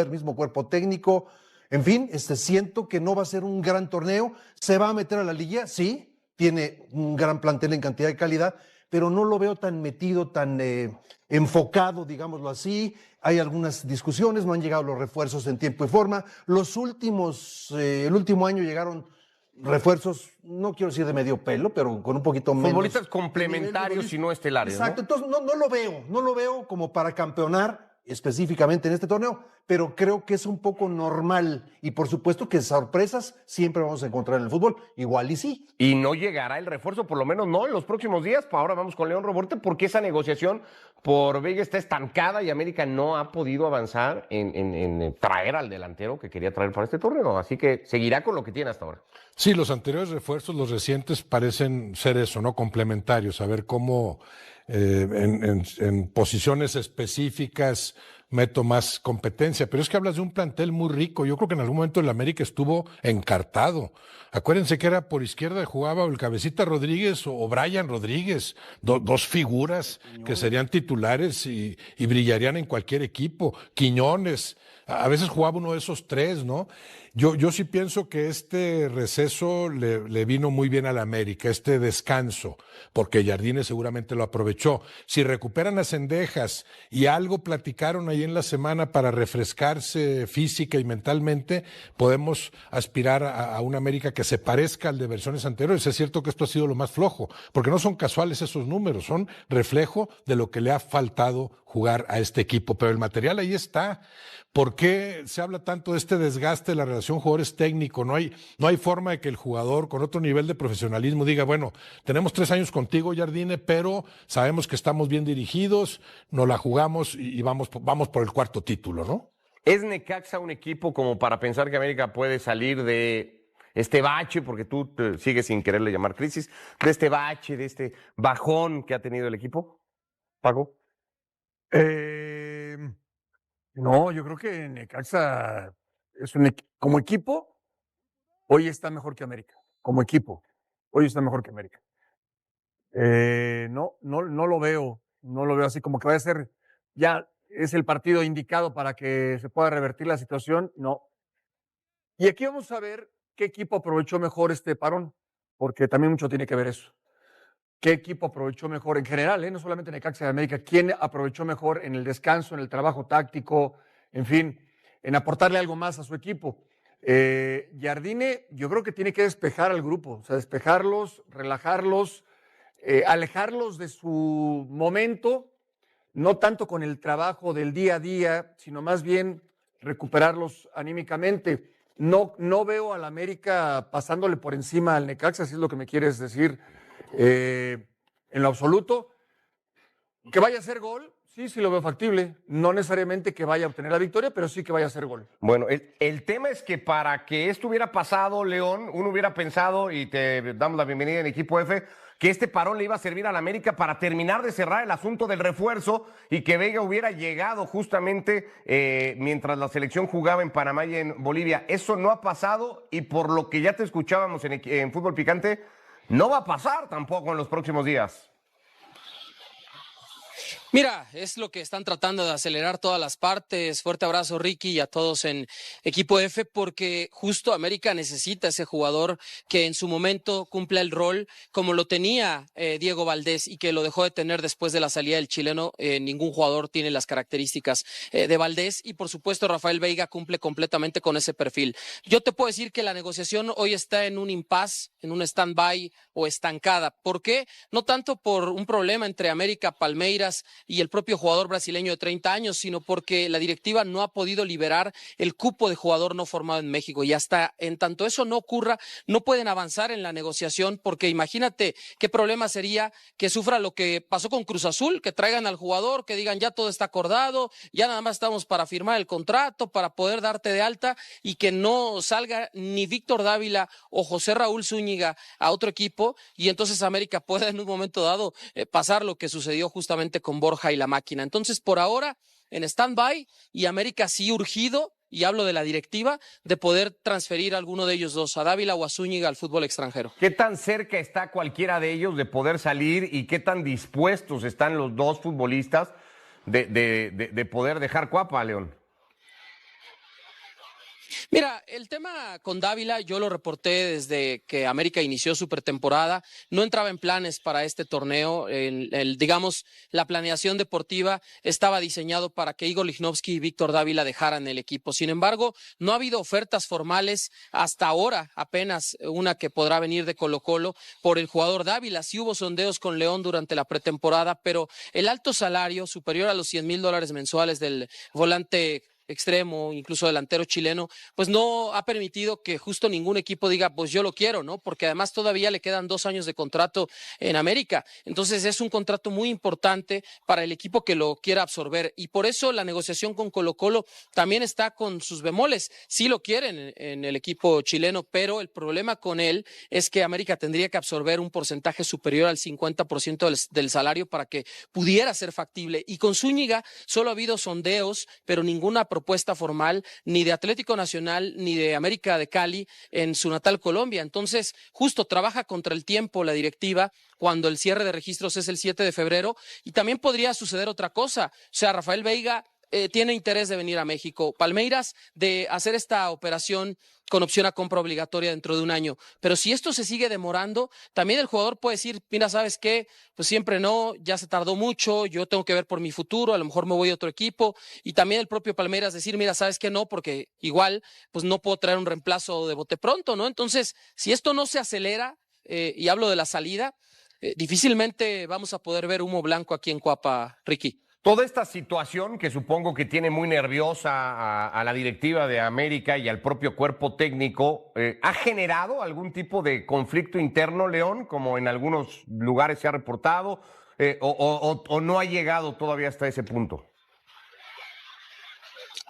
el mismo cuerpo técnico, en fin, siento que no va a ser un gran torneo, se va a meter a la liguilla, sí, tiene un gran plantel en cantidad de calidad, pero no lo veo tan metido, tan enfocado, digámoslo así. Hay algunas discusiones, no han llegado los refuerzos en tiempo y forma. El último año llegaron refuerzos, no quiero decir de medio pelo, pero con un poquito menos. Futbolistas complementarios y no estelares. Exacto, ¿no? entonces no lo veo como para campeonar específicamente en este torneo, pero creo que es un poco normal y por supuesto que sorpresas siempre vamos a encontrar en el fútbol, igual y sí. Y no llegará el refuerzo, por lo menos no en los próximos días. Ahora vamos con León Roborte porque esa negociación por Vega está estancada y América no ha podido avanzar en traer al delantero que quería traer para este torneo. Así que seguirá con lo que tiene hasta ahora. Sí, los anteriores refuerzos, los recientes, parecen ser eso, ¿no? Complementarios, a ver cómo en posiciones específicas meto más competencia. Pero es que hablas de un plantel muy rico. Yo creo que en algún momento el América estuvo encartado. Acuérdense que era por izquierda jugaba el Cabecita Rodríguez o Brian Rodríguez, dos figuras que serían titulares y brillarían en cualquier equipo. Quiñones, a veces jugaba uno de esos tres, ¿no? Yo sí pienso que este receso le vino muy bien a la América, este descanso, porque Jardine seguramente lo aprovechó. Si recuperan las Cendejas y algo platicaron ahí en la semana para refrescarse física y mentalmente, podemos aspirar a una América que se parezca al de versiones anteriores. Es cierto que esto ha sido lo más flojo, porque no son casuales esos números, son reflejo de lo que le ha faltado jugar a este equipo, pero el material ahí está. ¿Por qué se habla tanto de este desgaste de la relación jugadores técnico? No hay forma de que el jugador con otro nivel de profesionalismo diga, bueno, tenemos 3 años contigo, Jardine, pero sabemos que estamos bien dirigidos, nos la jugamos y vamos por el 4º título, ¿no? ¿Es Necaxa un equipo como para pensar que América puede salir de este bache, porque tú sigues sin quererle llamar crisis, de este bache, de este bajón que ha tenido el equipo? Paco. No, yo creo que Necaxa es como equipo, hoy está mejor que América. Como equipo, hoy está mejor que América. No lo veo, así como que vaya a ser, ya es el partido indicado para que se pueda revertir la situación, no. Y aquí vamos a ver qué equipo aprovechó mejor este parón, porque también mucho tiene que ver eso. ¿Qué equipo aprovechó mejor en general, no solamente Necaxa de América? ¿Quién aprovechó mejor en el descanso, en el trabajo táctico, en fin, en aportarle algo más a su equipo? Jardine, yo creo que tiene que despejar al grupo, o sea, despejarlos, relajarlos, alejarlos de su momento, no tanto con el trabajo del día a día, sino más bien recuperarlos anímicamente. No veo al América pasándole por encima al Necaxa, si es lo que me quieres decir. En lo absoluto, que vaya a hacer gol, sí lo veo factible. No necesariamente que vaya a obtener la victoria, pero sí que vaya a hacer gol. Bueno, el tema es que para que esto hubiera pasado, León, uno hubiera pensado, y te damos la bienvenida en Equipo F, que este parón le iba a servir a la América para terminar de cerrar el asunto del refuerzo y que Vega hubiera llegado justamente mientras la selección jugaba en Panamá y en Bolivia. Eso no ha pasado y por lo que ya te escuchábamos en Fútbol Picante, no va a pasar tampoco en los próximos días. Mira, es lo que están tratando de acelerar todas las partes. Fuerte abrazo, Ricky, y a todos en Equipo F, porque justo América necesita ese jugador que en su momento cumpla el rol como lo tenía Diego Valdés y que lo dejó de tener después de la salida del chileno. Ningún jugador tiene las características de Valdés y, por supuesto, Rafael Veiga cumple completamente con ese perfil. Yo te puedo decir que la negociación hoy está en un impasse, en un stand-by o estancada. ¿Por qué? No tanto por un problema entre América, Palmeiras y el propio jugador brasileño de 30 años, sino porque la directiva no ha podido liberar el cupo de jugador no formado en México y hasta en tanto eso no ocurra, no pueden avanzar en la negociación porque imagínate qué problema sería que sufra lo que pasó con Cruz Azul, que traigan al jugador, que digan ya todo está acordado, ya nada más estamos para firmar el contrato, para poder darte de alta y que no salga ni Víctor Dávila o José Raúl Zúñiga a otro equipo y entonces América pueda en un momento dado pasar lo que sucedió justamente con Borja y la máquina. Entonces, por ahora, en stand-by y América sí urgido, y hablo de la directiva, de poder transferir a alguno de ellos dos, a Dávila o a Zúñiga, al fútbol extranjero. ¿Qué tan cerca está cualquiera de ellos de poder salir y qué tan dispuestos están los dos futbolistas de poder dejar Cuapa, León? Mira, el tema con Dávila yo lo reporté desde que América inició su pretemporada. No entraba en planes para este torneo. Digamos, la planeación deportiva estaba diseñado para que Igor Lichnowsky y Víctor Dávila dejaran el equipo. Sin embargo, no ha habido ofertas formales hasta ahora, apenas una que podrá venir de Colo-Colo por el jugador Dávila. Sí hubo sondeos con León durante la pretemporada, pero el alto salario, superior a los $100,000 mensuales del volante extremo, incluso delantero chileno, pues no ha permitido que justo ningún equipo diga, pues yo lo quiero, ¿no? Porque además todavía le quedan 2 años de contrato en América. Entonces es un contrato muy importante para el equipo que lo quiera absorber. Y por eso la negociación con Colo-Colo también está con sus bemoles. Sí lo quieren en el equipo chileno, pero el problema con él es que América tendría que absorber un porcentaje superior al 50% del salario para que pudiera ser factible. Y con Zúñiga solo ha habido sondeos, pero ninguna propuesta formal ni de Atlético Nacional ni de América de Cali en su natal Colombia. Entonces, justo trabaja contra el tiempo la directiva cuando el cierre de registros es el 7 de febrero y también podría suceder otra cosa. O sea, Rafael Veiga tiene interés de venir a México. Palmeiras de hacer esta operación con opción a compra obligatoria dentro de un año. Pero si esto se sigue demorando, también el jugador puede decir, mira, ¿sabes qué? Pues siempre no, ya se tardó mucho, yo tengo que ver por mi futuro, a lo mejor me voy a otro equipo. Y también el propio Palmeiras decir, mira, ¿sabes qué? No, porque igual pues no puedo traer un reemplazo de bote pronto, ¿no? Entonces, si esto no se acelera, y hablo de la salida, difícilmente vamos a poder ver humo blanco aquí en Cuapa, Ricky. Toda esta situación que supongo que tiene muy nerviosa a la directiva de América y al propio cuerpo técnico, ¿ha generado algún tipo de conflicto interno, León, como en algunos lugares se ha reportado, o no ha llegado todavía hasta ese punto?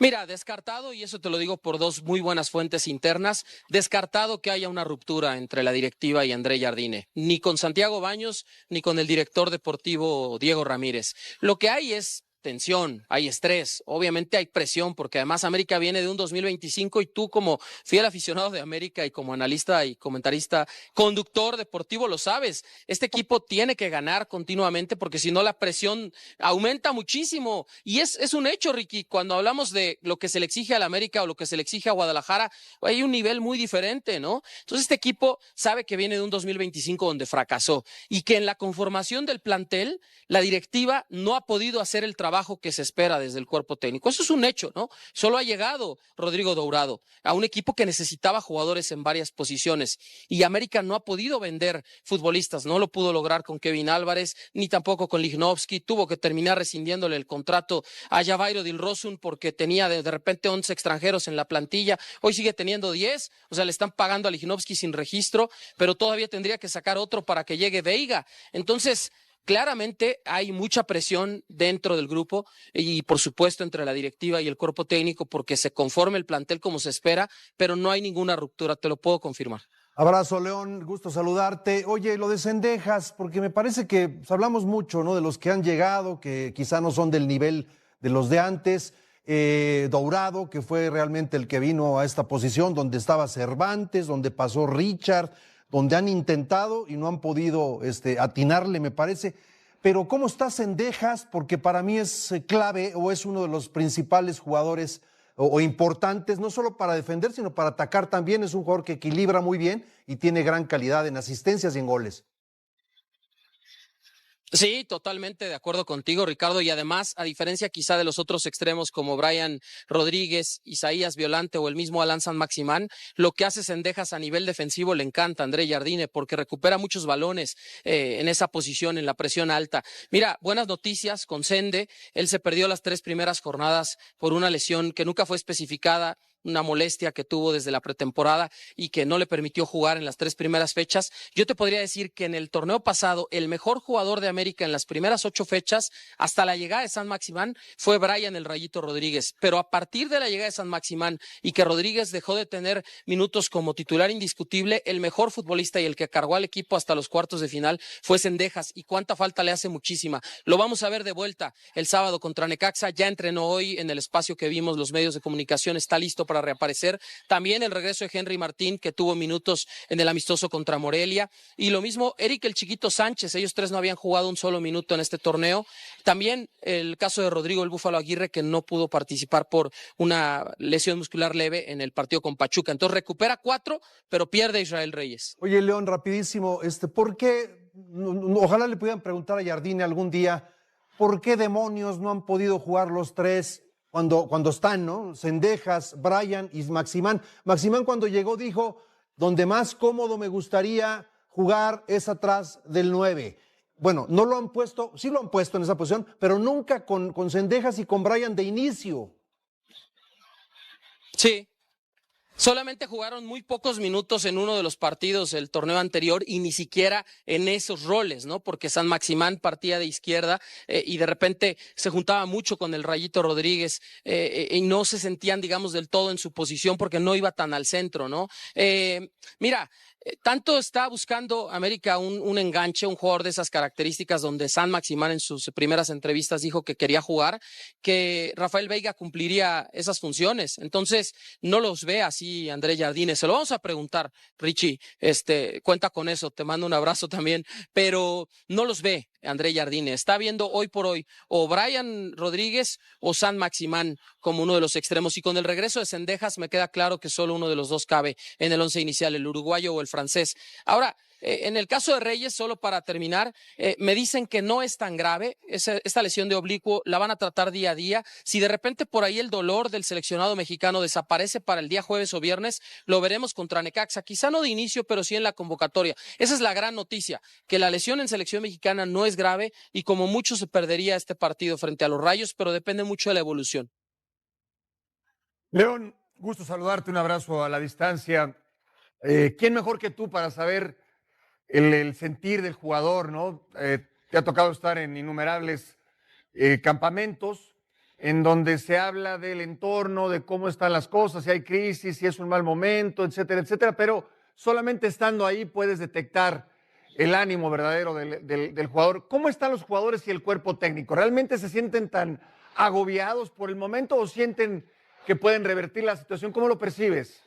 Mira, descartado, y eso te lo digo por 2 muy buenas fuentes internas, descartado que haya una ruptura entre la directiva y André Jardine, ni con Santiago Baños, ni con el director deportivo Diego Ramírez. Lo que hay es tensión, hay estrés, obviamente hay presión, porque además América viene de un 2025 y tú como fiel aficionado de América y como analista y comentarista, conductor deportivo, lo sabes. Este equipo tiene que ganar continuamente porque si no la presión aumenta muchísimo. Y es un hecho, Ricky, cuando hablamos de lo que se le exige a la América o lo que se le exige a Guadalajara, hay un nivel muy diferente, ¿no? Entonces este equipo sabe que viene de un 2025 donde fracasó y que en la conformación del plantel, la directiva no ha podido hacer el trabajo que se espera desde el cuerpo técnico. Eso es un hecho, ¿no? Solo ha llegado Rodrigo Dourado a un equipo que necesitaba jugadores en varias posiciones y América no ha podido vender futbolistas, no lo pudo lograr con Kevin Álvarez, ni tampoco con Lichnowsky, tuvo que terminar rescindiéndole el contrato a Javairo Dilrosun porque tenía de repente 11 extranjeros en la plantilla, hoy sigue teniendo 10, o sea, le están pagando a Lichnowsky sin registro, pero todavía tendría que sacar otro para que llegue Veiga. Entonces, claramente hay mucha presión dentro del grupo y por supuesto entre la directiva y el cuerpo técnico porque se conforme el plantel como se espera, pero no hay ninguna ruptura, te lo puedo confirmar. Abrazo, León, gusto saludarte. Oye, lo de Cendejas, porque me parece que pues, hablamos mucho, ¿no? De los que han llegado, que quizá no son del nivel de los de antes. Dourado, que fue realmente el que vino a esta posición, donde estaba Cervantes, donde pasó Richard, donde han intentado y no han podido atinarle, me parece. Pero ¿cómo está Cendejas? Porque para mí es clave o es uno de los principales jugadores o importantes, no solo para defender, sino para atacar también. Es un jugador que equilibra muy bien y tiene gran calidad en asistencias y en goles. Sí, totalmente de acuerdo contigo, Ricardo, y además, a diferencia quizá de los otros extremos como Brian Rodríguez, Isaías Violante o el mismo Alan San Maximán, lo que hace Cendejas a nivel defensivo le encanta a André Jardine porque recupera muchos balones en esa posición, en la presión alta. Mira, buenas noticias con Cende, él se perdió las 3 primeras jornadas por una lesión que nunca fue especificada, una molestia que tuvo desde la pretemporada y que no le permitió jugar en las 3 primeras fechas. Yo te podría decir que en el torneo pasado, el mejor jugador de América en las primeras 8 fechas, hasta la llegada de San Maximán, fue Brian el Rayito Rodríguez. Pero a partir de la llegada de San Maximán y que Rodríguez dejó de tener minutos como titular indiscutible, el mejor futbolista y el que cargó al equipo hasta los cuartos de final fue Cendejas. Y cuánta falta le hace, muchísima. Lo vamos a ver de vuelta el sábado contra Necaxa. Ya entrenó hoy en el espacio que vimos los medios de comunicación, está listo para reaparecer. También el regreso de Henry Martín, que tuvo minutos en el amistoso contra Morelia. Y lo mismo Eric el Chiquito Sánchez. Ellos tres no habían jugado un solo minuto en este torneo. También el caso de Rodrigo el Búfalo Aguirre, que no pudo participar por una lesión muscular leve en el partido con Pachuca. Entonces recupera 4, pero pierde a Israel Reyes. Oye, León, rapidísimo, ¿por qué? Ojalá le pudieran preguntar a Jardine algún día, ¿por qué demonios no han podido jugar los tres cuando están, ¿no? Cendejas, Brian y Maximán. Maximán cuando llegó dijo, donde más cómodo me gustaría jugar es atrás del 9. Bueno, no lo han puesto, sí lo han puesto en esa posición, pero nunca con Cendejas y con Brian de inicio. Sí. Solamente jugaron muy pocos minutos en uno de los partidos del torneo anterior y ni siquiera en esos roles, ¿no? Porque San Maximán partía de izquierda y de repente se juntaba mucho con el Rayito Rodríguez y no se sentían, digamos, del todo en su posición porque no iba tan al centro, ¿no? Mira, tanto está buscando América un enganche, un jugador de esas características donde San Maximán en sus primeras entrevistas dijo que quería jugar, que Rafael Veiga cumpliría esas funciones. Entonces, no los ve así André Jardine. Se lo vamos a preguntar, Richie, cuenta con eso, te mando un abrazo también, pero no los ve André Jardine. Está viendo hoy por hoy o Brian Rodríguez o San Maximán como uno de los extremos, y con el regreso de Cendejas me queda claro que solo uno de los dos cabe en el once inicial, el uruguayo o el francés. Ahora, en el caso de Reyes, solo para terminar, me dicen que no es tan grave, esta lesión de oblicuo la van a tratar día a día. Si de repente por ahí el dolor del seleccionado mexicano desaparece para el día jueves o viernes, lo veremos contra Necaxa, quizá no de inicio, pero sí en la convocatoria. Esa es la gran noticia, que la lesión en selección mexicana no es grave y como mucho se perdería este partido frente a los Rayos, pero depende mucho de la evolución. León, gusto saludarte, un abrazo a la distancia. ¿Quién mejor que tú para saber el sentir del jugador, ¿no? Te ha tocado estar en innumerables campamentos en donde se habla del entorno, de cómo están las cosas, si hay crisis, si es un mal momento, etcétera, etcétera, pero solamente estando ahí puedes detectar el ánimo verdadero del jugador. ¿Cómo están los jugadores y el cuerpo técnico? ¿Realmente se sienten tan agobiados por el momento o sienten que pueden revertir la situación? ¿Cómo lo percibes?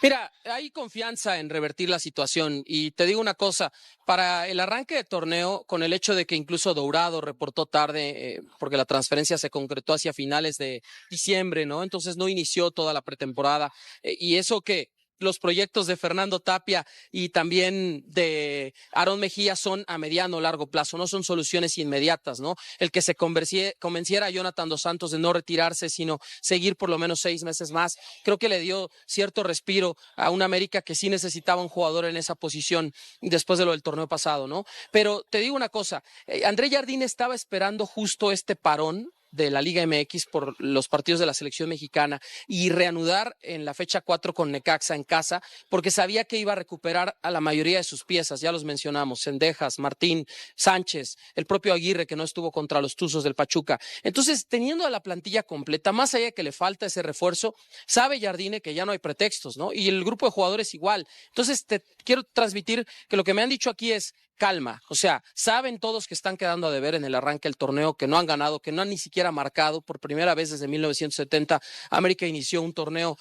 Mira, hay confianza en revertir la situación y te digo una cosa, para el arranque de torneo, con el hecho de que incluso Dourado reportó tarde, porque la transferencia se concretó hacia finales de diciembre, ¿no? Entonces no inició toda la pretemporada y eso que los proyectos de Fernando Tapia y también de Aarón Mejía son a mediano o largo plazo, no son soluciones inmediatas, ¿no? El que se convenciera a Jonathan Dos Santos de no retirarse, sino seguir por lo menos 6 meses más, creo que le dio cierto respiro a una América que sí necesitaba un jugador en esa posición después de lo del torneo pasado, ¿no? Pero te digo una cosa, André Jardine estaba esperando justo este parón de la Liga MX por los partidos de la selección mexicana y reanudar en la fecha 4 con Necaxa en casa, porque sabía que iba a recuperar a la mayoría de sus piezas, ya los mencionamos, Cendejas, Martín, Sánchez, el propio Aguirre que no estuvo contra los Tuzos del Pachuca. Entonces, teniendo a la plantilla completa, más allá de que le falta ese refuerzo, sabe Jardine que ya no hay pretextos, ¿no? Y el grupo de jugadores igual. Entonces, te quiero transmitir que lo que me han dicho aquí es calma, o sea, saben todos que están quedando a deber en el arranque del torneo, que no han ganado, que no han ni siquiera marcado. Por primera vez desde 1970, América inició un torneo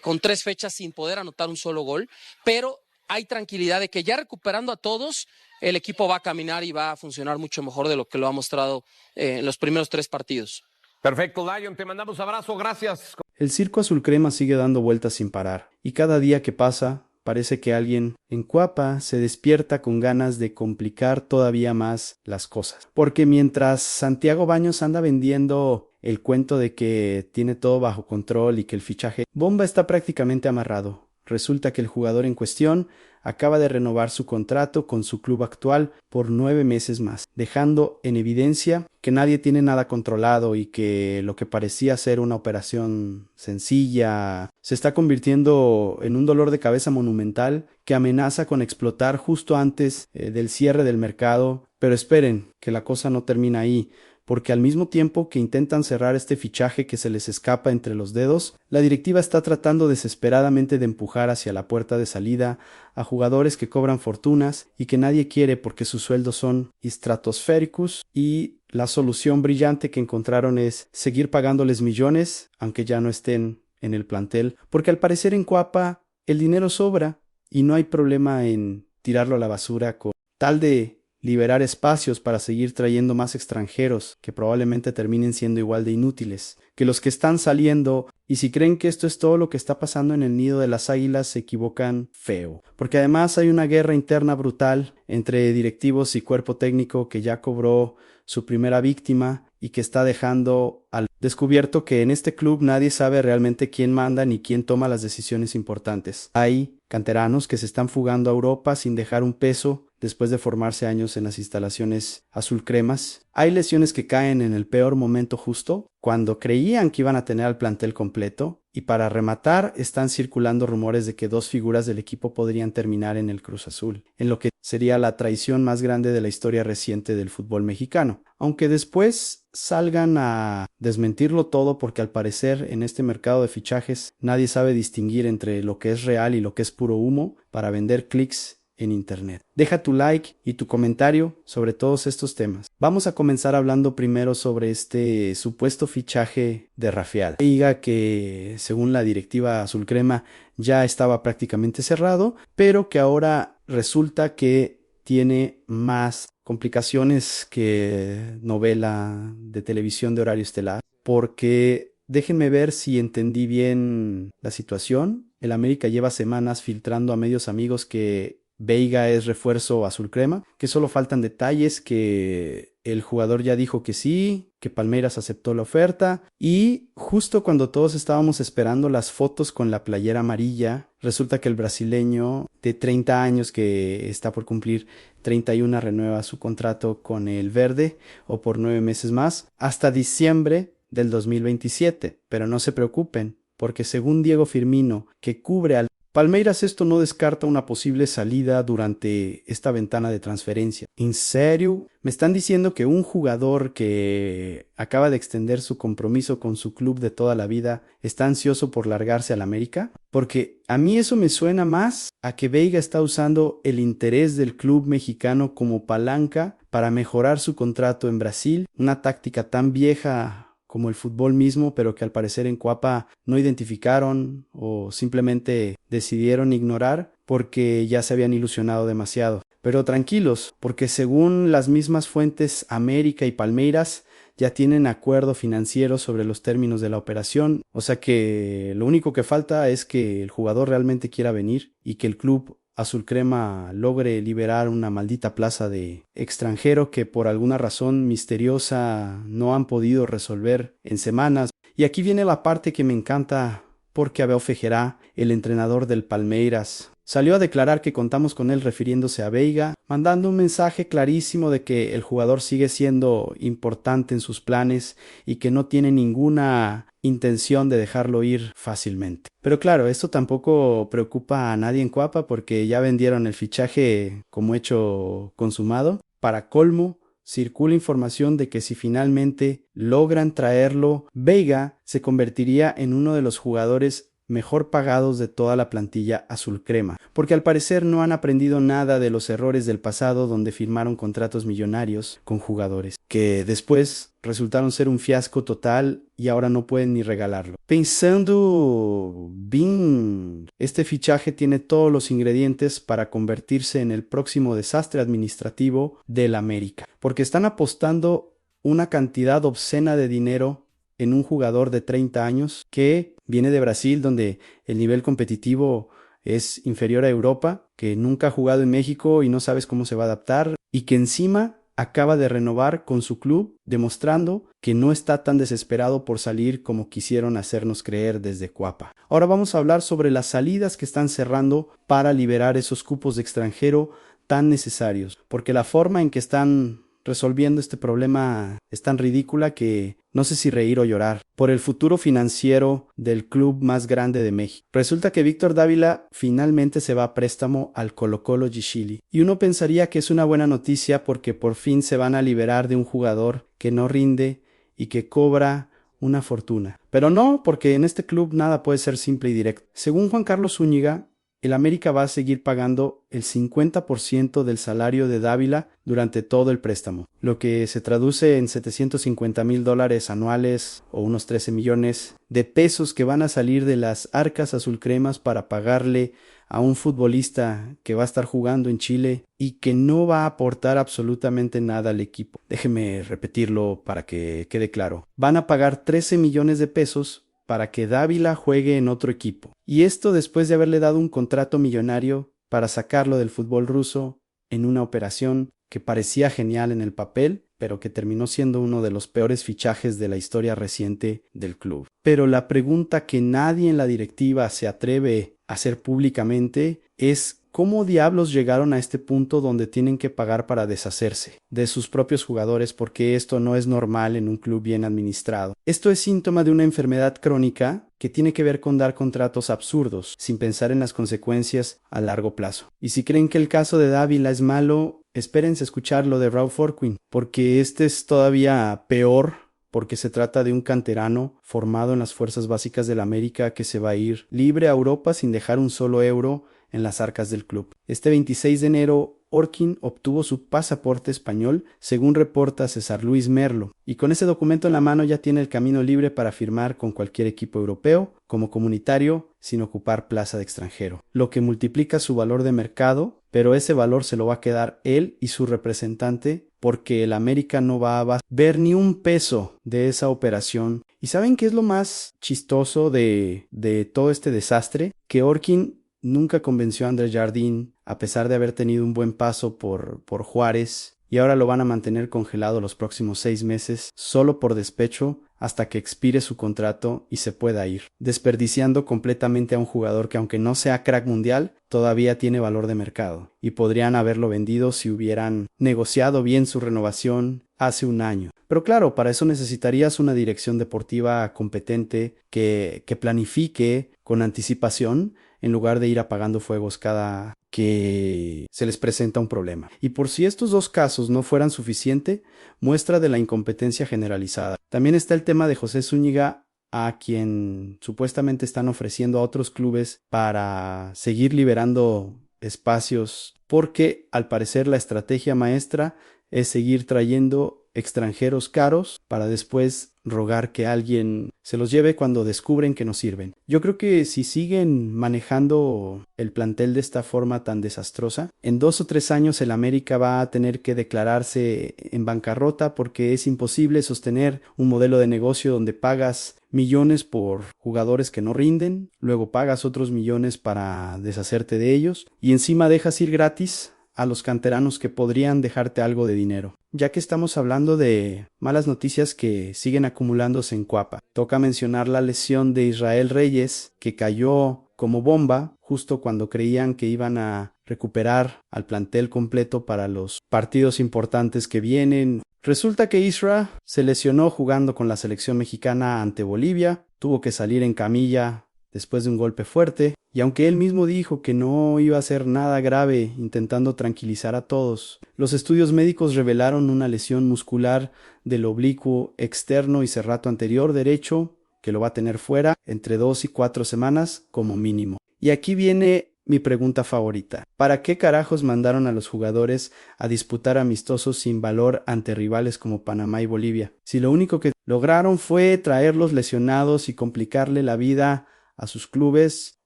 con 3 fechas sin poder anotar un solo gol, pero hay tranquilidad de que ya recuperando a todos, el equipo va a caminar y va a funcionar mucho mejor de lo que lo ha mostrado en los primeros 3 partidos. Perfecto, Lion, te mandamos abrazo, gracias. El circo azul crema sigue dando vueltas sin parar, y cada día que pasa, parece que alguien en Cuapa se despierta con ganas de complicar todavía más las cosas. Porque mientras Santiago Baños anda vendiendo el cuento de que tiene todo bajo control y que el fichaje bomba está prácticamente amarrado, resulta que el jugador en cuestión acaba de renovar su contrato con su club actual por 9 meses más, dejando en evidencia que nadie tiene nada controlado y que lo que parecía ser una operación sencilla se está convirtiendo en un dolor de cabeza monumental que amenaza con explotar justo antes del cierre del mercado. Pero esperen, que la cosa no termina ahí, porque al mismo tiempo que intentan cerrar este fichaje que se les escapa entre los dedos, la directiva está tratando desesperadamente de empujar hacia la puerta de salida a jugadores que cobran fortunas y que nadie quiere porque sus sueldos son estratosféricos y la solución brillante que encontraron es seguir pagándoles millones, aunque ya no estén en el plantel, porque al parecer en Cuapa el dinero sobra y no hay problema en tirarlo a la basura con tal de liberar espacios para seguir trayendo más extranjeros que probablemente terminen siendo igual de inútiles que los que están saliendo. Y si creen que esto es todo lo que está pasando en el nido de las águilas, se equivocan feo, porque además hay una guerra interna brutal entre directivos y cuerpo técnico que ya cobró su primera víctima y que está dejando al descubierto que en este club nadie sabe realmente quién manda ni quién toma las decisiones importantes. Hay canteranos que se están fugando a Europa sin dejar un peso después de formarse años en las instalaciones azul cremas. Hay lesiones que caen en el peor momento justo, cuando creían que iban a tener al plantel completo, y para rematar están circulando rumores de que 2 figuras del equipo podrían terminar en el Cruz Azul, en lo que sería la traición más grande de la historia reciente del fútbol mexicano, aunque después salgan a desmentirlo todo porque al parecer en este mercado de fichajes nadie sabe distinguir entre lo que es real y lo que es puro humo para vender clics en internet. Deja tu like y tu comentario sobre todos estos temas. Vamos a comenzar hablando primero sobre este supuesto fichaje de Rafael Veiga, que según la directiva azul crema ya estaba prácticamente cerrado, pero que ahora resulta que tiene más complicaciones que novela de televisión de horario estelar, porque déjenme ver si entendí bien la situación. El América lleva semanas filtrando a medios amigos que Veiga es refuerzo azul crema, que solo faltan detalles, que el jugador ya dijo que sí, que Palmeiras aceptó la oferta, y justo cuando todos estábamos esperando las fotos con la playera amarilla, resulta que el brasileño de 30 años que está por cumplir 31 renueva su contrato con el verde, o por 9 meses más, hasta diciembre del 2027, pero no se preocupen, porque según Diego Firmino, que cubre al Palmeiras, esto no descarta una posible salida durante esta ventana de transferencia. ¿En serio? ¿Me están diciendo que un jugador que acaba de extender su compromiso con su club de toda la vida está ansioso por largarse al América? Porque a mí eso me suena más a que Veiga está usando el interés del club mexicano como palanca para mejorar su contrato en Brasil, una táctica tan vieja como el fútbol mismo, pero que al parecer en Cuapa no identificaron o simplemente decidieron ignorar porque ya se habían ilusionado demasiado. Pero tranquilos, porque según las mismas fuentes, América y Palmeiras ya tienen acuerdo financiero sobre los términos de la operación, o sea que lo único que falta es que el jugador realmente quiera venir y que el club azul crema logre liberar una maldita plaza de extranjero que por alguna razón misteriosa no han podido resolver en semanas. Y aquí viene la parte que me encanta, porque Abel Ferreira, el entrenador del Palmeiras, salió a declarar que contamos con él refiriéndose a Veiga, mandando un mensaje clarísimo de que el jugador sigue siendo importante en sus planes y que no tiene ninguna intención de dejarlo ir fácilmente. Pero claro, esto tampoco preocupa a nadie en Cuapa porque ya vendieron el fichaje como hecho consumado. Para colmo, circula información de que si finalmente logran traerlo, Veiga se convertiría en uno de los jugadores mejor pagados de toda la plantilla azul crema, porque al parecer no han aprendido nada de los errores del pasado donde firmaron contratos millonarios con jugadores que después resultaron ser un fiasco total y ahora no pueden ni regalarlo. Pensando bien, este fichaje tiene todos los ingredientes para convertirse en el próximo desastre administrativo del América, porque están apostando una cantidad obscena de dinero en un jugador de 30 años que viene de Brasil, donde el nivel competitivo es inferior a Europa, que nunca ha jugado en México y no sabes cómo se va a adaptar, y que encima acaba de renovar con su club, demostrando que no está tan desesperado por salir como quisieron hacernos creer desde Cuapa. Ahora vamos a hablar sobre las salidas que están cerrando para liberar esos cupos de extranjero tan necesarios, porque la forma en que están resolviendo este problema es tan ridícula que no sé si reír o llorar por el futuro financiero del club más grande de México. Resulta que Víctor Dávila finalmente se va a préstamo al Colo-Colo Chile y uno pensaría que es una buena noticia porque por fin se van a liberar de un jugador que no rinde y que cobra una fortuna. Pero no, porque en este club nada puede ser simple y directo. Según Juan Carlos Zúñiga, el América va a seguir pagando el 50% del salario de Dávila durante todo el préstamo, lo que se traduce en $750,000 anuales o unos 13 millones de pesos que van a salir de las arcas azulcremas para pagarle a un futbolista que va a estar jugando en Chile y que no va a aportar absolutamente nada al equipo. Déjeme repetirlo para que quede claro. Van a pagar 13 millones de pesos para que Dávila juegue en otro equipo. Y esto después de haberle dado un contrato millonario para sacarlo del fútbol ruso en una operación que parecía genial en el papel, pero que terminó siendo uno de los peores fichajes de la historia reciente del club. Pero la pregunta que nadie en la directiva se atreve a hacer públicamente es ¿cómo diablos llegaron a este punto donde tienen que pagar para deshacerse de sus propios jugadores? Porque esto no es normal en un club bien administrado. Esto es síntoma de una enfermedad crónica que tiene que ver con dar contratos absurdos, sin pensar en las consecuencias a largo plazo. Y si creen que el caso de Dávila es malo, espérense a escuchar lo de Raúl Forquín, porque este es todavía peor, porque se trata de un canterano formado en las fuerzas básicas del América que se va a ir libre a Europa sin dejar un solo euro en las arcas del club. Este 26 de enero, Orkin obtuvo su pasaporte español, según reporta César Luis Merlo, y con ese documento en la mano ya tiene el camino libre para firmar con cualquier equipo europeo, como comunitario, sin ocupar plaza de extranjero, lo que multiplica su valor de mercado, pero ese valor se lo va a quedar él y su representante, porque el América no va a ver ni un peso de esa operación. ¿Y saben qué es lo más chistoso de todo este desastre? Que Orkin nunca convenció a Andrés Jardín, a pesar de haber tenido un buen paso por Juárez, y ahora lo van a mantener congelado los próximos 6 meses, solo por despecho, hasta que expire su contrato y se pueda ir, desperdiciando completamente a un jugador que, aunque no sea crack mundial, todavía tiene valor de mercado, y podrían haberlo vendido si hubieran negociado bien su renovación hace un año. Pero claro, para eso necesitarías una dirección deportiva competente que planifique con anticipación, en lugar de ir apagando fuegos cada que se les presenta un problema. Y por si estos dos casos no fueran suficiente, muestra de la incompetencia generalizada. También está el tema de José Zúñiga, a quien supuestamente están ofreciendo a otros clubes para seguir liberando espacios, porque al parecer la estrategia maestra es seguir trayendo extranjeros caros para después rogar que alguien se los lleve cuando descubren que no sirven. Yo creo que si siguen manejando el plantel de esta forma tan desastrosa, en 2 o 3 años el América va a tener que declararse en bancarrota, porque es imposible sostener un modelo de negocio donde pagas millones por jugadores que no rinden, luego pagas otros millones para deshacerte de ellos y encima dejas ir gratis a los canteranos que podrían dejarte algo de dinero. Ya que estamos hablando de malas noticias que siguen acumulándose en Cuapa, toca mencionar la lesión de Israel Reyes, que cayó como bomba justo cuando creían que iban a recuperar al plantel completo para los partidos importantes que vienen. Resulta que Isra se lesionó jugando con la selección mexicana ante Bolivia, tuvo que salir en camilla después de un golpe fuerte, y aunque él mismo dijo que no iba a ser nada grave, intentando tranquilizar a todos, los estudios médicos revelaron una lesión muscular del oblicuo externo y serrato anterior derecho, que lo va a tener fuera entre 2 y 4 semanas como mínimo. Y aquí viene mi pregunta favorita. ¿Para qué carajos mandaron a los jugadores a disputar amistosos sin valor ante rivales como Panamá y Bolivia? Si lo único que lograron fue traerlos lesionados y complicarle la vida a sus clubes,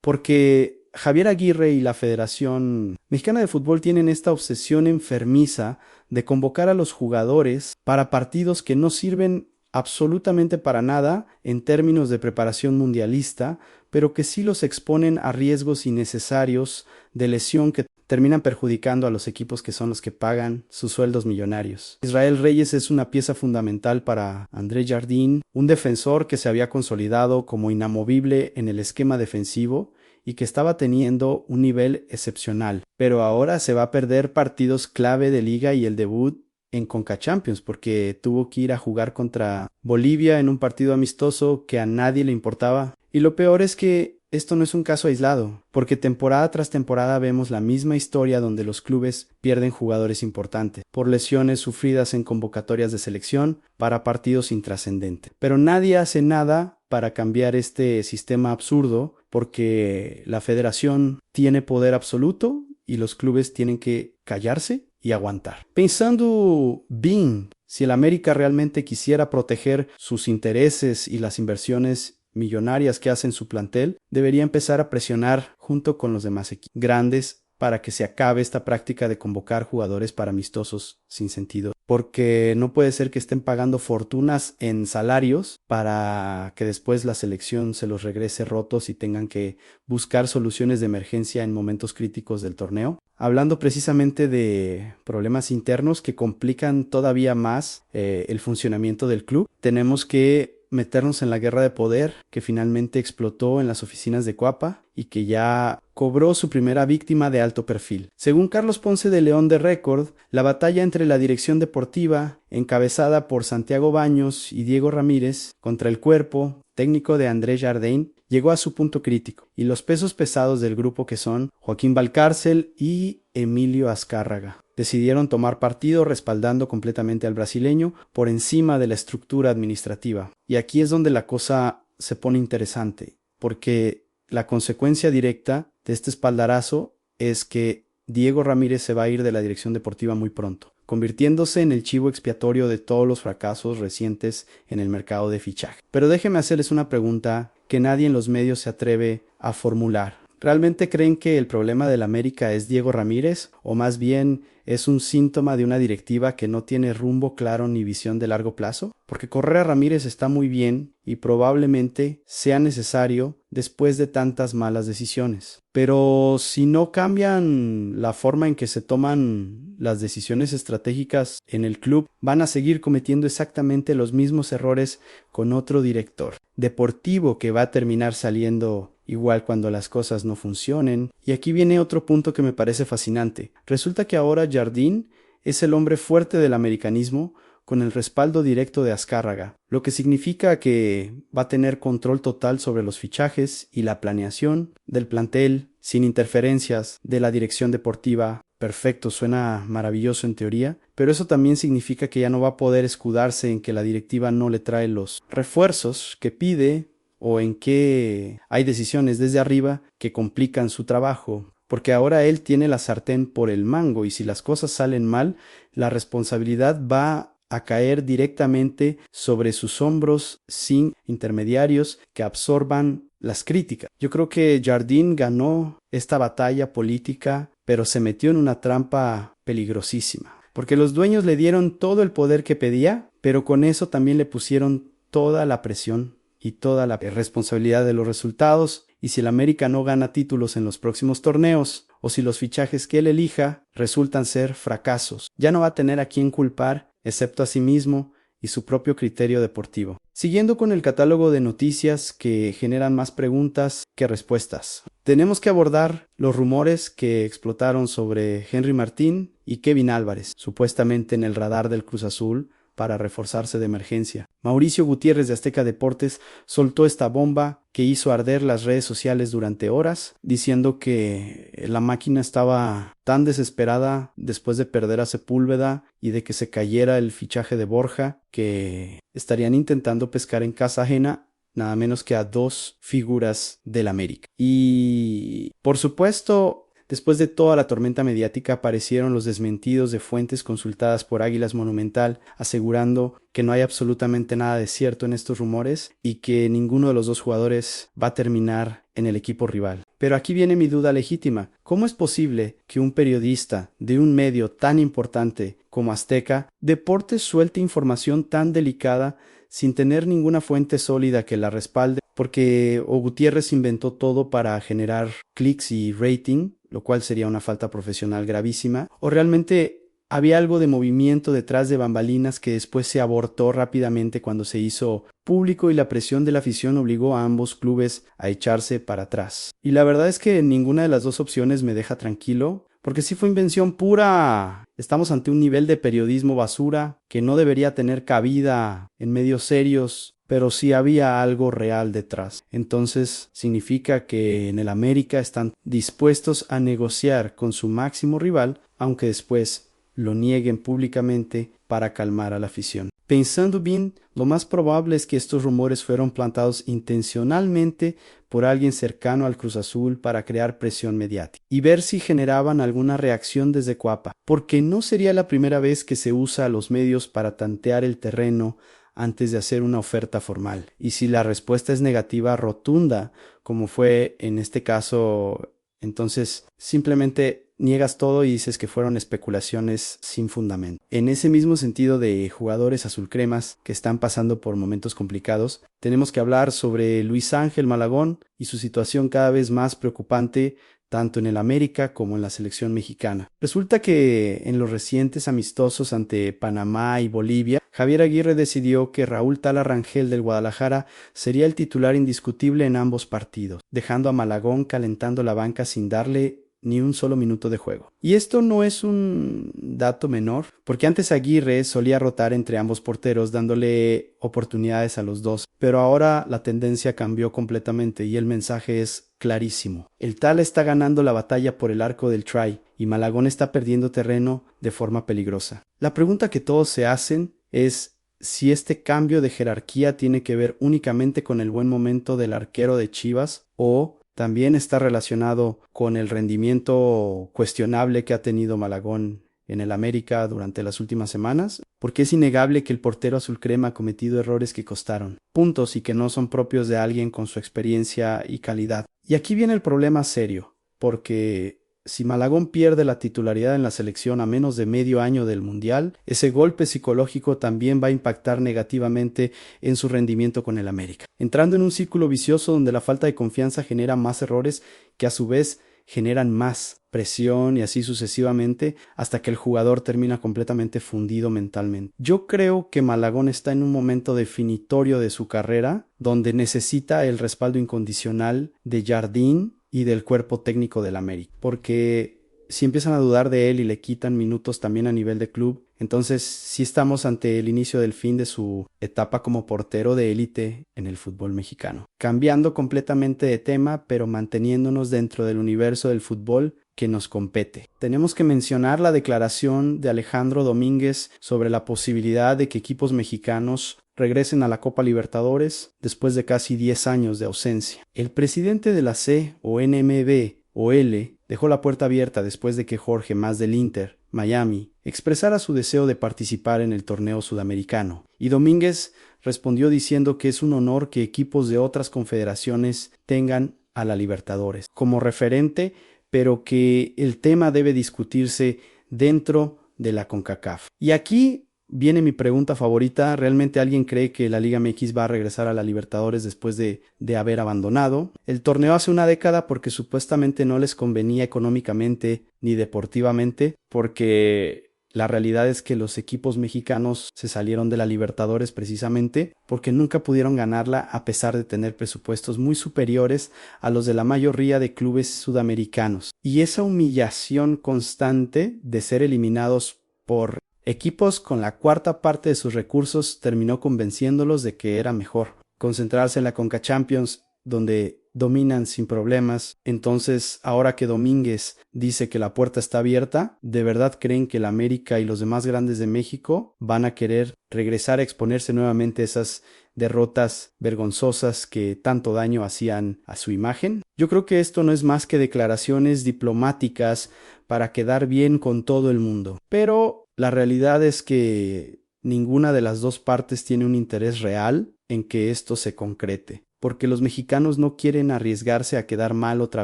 porque Javier Aguirre y la Federación Mexicana de Fútbol tienen esta obsesión enfermiza de convocar a los jugadores para partidos que no sirven absolutamente para nada en términos de preparación mundialista, pero que sí los exponen a riesgos innecesarios de lesión que terminan perjudicando a los equipos que son los que pagan sus sueldos millonarios. Israel Reyes es una pieza fundamental para Andrés Jardín, un defensor que se había consolidado como inamovible en el esquema defensivo y que estaba teniendo un nivel excepcional, pero ahora se va a perder partidos clave de liga y el debut en Conca Champions, porque tuvo que ir a jugar contra Bolivia en un partido amistoso que a nadie le importaba. Y lo peor es que esto no es un caso aislado, porque temporada tras temporada vemos la misma historia donde los clubes pierden jugadores importantes por lesiones sufridas en convocatorias de selección para partidos intrascendentes. Pero nadie hace nada para cambiar este sistema absurdo porque la federación tiene poder absoluto y los clubes tienen que callarse y aguantar. Pensando bien, si el América realmente quisiera proteger sus intereses y las inversiones millonarias que hace en su plantel, debería empezar a presionar junto con los demás equipos grandes para que se acabe esta práctica de convocar jugadores para amistosos sin sentido. Porque no puede ser que estén pagando fortunas en salarios para que después la selección se los regrese rotos y tengan que buscar soluciones de emergencia en momentos críticos del torneo. Hablando precisamente de problemas internos que complican todavía más el funcionamiento del club, tenemos que meternos en la guerra de poder que finalmente explotó en las oficinas de Cuapa y que ya cobró su primera víctima de alto perfil. Según Carlos Ponce de León de Récord, la batalla entre la dirección deportiva, encabezada por Santiago Baños y Diego Ramírez, contra el cuerpo técnico de Andrés Jardín, llegó a su punto crítico, y los pesos pesados del grupo, que son Joaquín Valcárcel y Emilio Azcárraga, decidieron tomar partido respaldando completamente al brasileño por encima de la estructura administrativa. Y aquí es donde la cosa se pone interesante, porque la consecuencia directa de este espaldarazo es que Diego Ramírez se va a ir de la dirección deportiva muy pronto, convirtiéndose en el chivo expiatorio de todos los fracasos recientes en el mercado de fichaje. Pero déjenme hacerles una pregunta que nadie en los medios se atreve a formular. ¿Realmente creen que el problema del América es Diego Ramírez, o más bien es un síntoma de una directiva que no tiene rumbo claro ni visión de largo plazo? Porque correr a Ramírez está muy bien y probablemente sea necesario después de tantas malas decisiones. Pero si no cambian la forma en que se toman las decisiones estratégicas en el club, van a seguir cometiendo exactamente los mismos errores con otro director deportivo que va a terminar saliendo igual cuando las cosas no funcionen. Y aquí viene otro punto que me parece fascinante. Resulta que ahora Jardín es el hombre fuerte del americanismo, con el respaldo directo de Azcárraga, lo que significa que va a tener control total sobre los fichajes y la planeación del plantel, sin interferencias de la dirección deportiva. Perfecto, suena maravilloso en teoría, pero eso también significa que ya no va a poder escudarse en que la directiva no le trae los refuerzos que pide, o en que hay decisiones desde arriba que complican su trabajo, porque ahora él tiene la sartén por el mango, y si las cosas salen mal, la responsabilidad va a caer directamente sobre sus hombros sin intermediarios que absorban las críticas. Yo creo que Jardín ganó esta batalla política, pero se metió en una trampa peligrosísima, porque los dueños le dieron todo el poder que pedía, pero con eso también le pusieron toda la presión y toda la responsabilidad de los resultados. Y si el América no gana títulos en los próximos torneos, o si los fichajes que él elija resultan ser fracasos, ya no va a tener a quién culpar excepto a sí mismo y su propio criterio deportivo. Siguiendo con el catálogo de noticias que generan más preguntas que respuestas, tenemos que abordar los rumores que explotaron sobre Henry Martín y Kevin Álvarez, supuestamente en el radar del Cruz Azul, para reforzarse de emergencia. Mauricio Gutiérrez de Azteca Deportes soltó esta bomba que hizo arder las redes sociales durante horas, diciendo que la máquina estaba tan desesperada después de perder a Sepúlveda y de que se cayera el fichaje de Borja, que estarían intentando pescar en casa ajena nada menos que a dos figuras del América. Y por supuesto, después de toda la tormenta mediática, aparecieron los desmentidos de fuentes consultadas por Águilas Monumental, asegurando que no hay absolutamente nada de cierto en estos rumores y que ninguno de los dos jugadores va a terminar en el equipo rival. Pero aquí viene mi duda legítima. ¿Cómo es posible que un periodista de un medio tan importante como Azteca Deportes suelte información tan delicada sin tener ninguna fuente sólida que la respalde? Porque o Gutiérrez inventó todo para generar clics y rating, lo cual sería una falta profesional gravísima, o realmente había algo de movimiento detrás de bambalinas que después se abortó rápidamente cuando se hizo público y la presión de la afición obligó a ambos clubes a echarse para atrás. Y la verdad es que ninguna de las dos opciones me deja tranquilo, porque sí fue invención pura. Estamos ante un nivel de periodismo basura que no debería tener cabida en medios serios, pero sí había algo real detrás. Entonces significa que en el América están dispuestos a negociar con su máximo rival, aunque después lo nieguen públicamente para calmar a la afición. Pensando bien, lo más probable es que estos rumores fueron plantados intencionalmente por alguien cercano al Cruz Azul para crear presión mediática y ver si generaban alguna reacción desde Cuapa, porque no sería la primera vez que se usa a los medios para tantear el terreno antes de hacer una oferta formal. Y si la respuesta es negativa rotunda, como fue en este caso, entonces simplemente niegas todo y dices que fueron especulaciones sin fundamento. En ese mismo sentido de jugadores azulcremas que están pasando por momentos complicados, tenemos que hablar sobre Luis Ángel Malagón y su situación cada vez más preocupante tanto en el América como en la selección mexicana. Resulta que en los recientes amistosos ante Panamá y Bolivia, Javier Aguirre decidió que Raúl Tala Rangel del Guadalajara sería el titular indiscutible en ambos partidos, dejando a Malagón calentando la banca sin darle ni un solo minuto de juego. Y esto no es un dato menor, porque antes Aguirre solía rotar entre ambos porteros dándole oportunidades a los dos, pero ahora la tendencia cambió completamente y el mensaje es clarísimo. El Tala está ganando la batalla por el arco del try y Malagón está perdiendo terreno de forma peligrosa. La pregunta que todos se hacen es si este cambio de jerarquía tiene que ver únicamente con el buen momento del arquero de Chivas o también está relacionado con el rendimiento cuestionable que ha tenido Malagón en el América durante las últimas semanas, porque es innegable que el portero azulcrema ha cometido errores que costaron puntos y que no son propios de alguien con su experiencia y calidad. Y aquí viene el problema serio, porque si Malagón pierde la titularidad en la selección a menos de medio año del Mundial, ese golpe psicológico también va a impactar negativamente en su rendimiento con el América, entrando en un círculo vicioso donde la falta de confianza genera más errores que a su vez generan más presión y así sucesivamente hasta que el jugador termina completamente fundido mentalmente. Yo creo que Malagón está en un momento definitorio de su carrera donde necesita el respaldo incondicional de Jardín y del cuerpo técnico del América, porque si empiezan a dudar de él y le quitan minutos también a nivel de club, entonces sí estamos ante el inicio del fin de su etapa como portero de élite en el fútbol mexicano. Cambiando completamente de tema, pero manteniéndonos dentro del universo del fútbol que nos compete. Tenemos que mencionar la declaración de Alejandro Domínguez sobre la posibilidad de que equipos mexicanos regresen a la Copa Libertadores después de casi 10 años de ausencia. El presidente de la C o NMB o L dejó la puerta abierta después de que Jorge Mas del Inter, Miami, expresara su deseo de participar en el torneo sudamericano. Y Domínguez respondió diciendo que es un honor que equipos de otras confederaciones tengan a la Libertadores como referente, pero que el tema debe discutirse dentro de la CONCACAF. Y aquí viene mi pregunta favorita. ¿Realmente alguien cree que la Liga MX va a regresar a la Libertadores después de haber abandonado el torneo hace una década porque supuestamente no les convenía económicamente ni deportivamente? Porque la realidad es que los equipos mexicanos se salieron de la Libertadores precisamente porque nunca pudieron ganarla a pesar de tener presupuestos muy superiores a los de la mayoría de clubes sudamericanos. Y esa humillación constante de ser eliminados por equipos con la cuarta parte de sus recursos terminó convenciéndolos de que era mejor concentrarse en la Conca Champions, donde dominan sin problemas. Entonces, ahora que Domínguez dice que la puerta está abierta, ¿de verdad creen que el América y los demás grandes de México van a querer regresar a exponerse nuevamente a esas derrotas vergonzosas que tanto daño hacían a su imagen? Yo creo que esto no es más que declaraciones diplomáticas para quedar bien con todo el mundo. Pero la realidad es que ninguna de las dos partes tiene un interés real en que esto se concrete, porque los mexicanos no quieren arriesgarse a quedar mal otra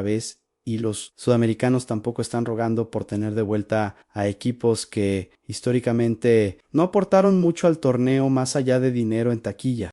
vez y los sudamericanos tampoco están rogando por tener de vuelta a equipos que históricamente no aportaron mucho al torneo más allá de dinero en taquilla.